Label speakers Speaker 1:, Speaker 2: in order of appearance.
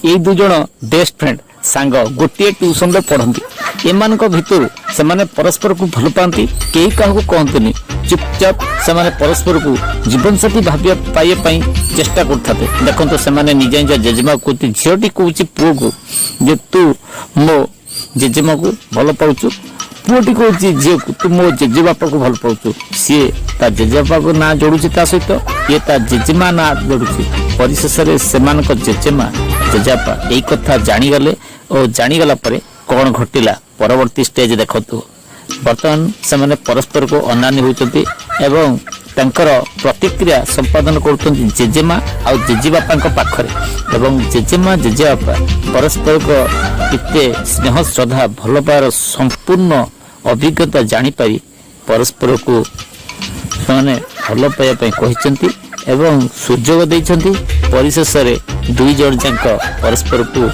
Speaker 1: ये दुई जन बेस्ट फ्रेंड सांग गोटे ट्यूशन रे पढ़ती एमान भितर से परस्पर को भल पाती कई क्या कहतुनि चुपचाप से परस्पर को जीवन साथी भाविया पाइबा चेष्टा करते देखो से निज निज जेजेमा कहती झीटी कौच पुओ को जे तू मो जेजेमा को भल पाचु पुओटी कौच झील को तू मो जेजेबापा को भल पाचु सी ता जेजेबापा को ना जोड़ुची ता सहित ये ता जेजेमा ना जोड़ुची परिशेष से जेजेमा जेजेबापा यही कथा जानीगले और जानीगला परे कौन घटिला परवर्ती स्टेज देखतु बर्तमान से परस्पर को अनानी होती एवं तांकर प्रतिक्रिया संपादन करुँच जेजेमा आ जेजेबापा पाखरे एवं जेजेमा जेजेबापा परस्पर को किते स्नेह श्रद्धा भल पार संपूर्ण अभिज्ञता जानीपारी परस्पर को से भल पाइबा कहते एवं सुजोग देइछन्ति परिशेष दुई जन जाक परस्पर को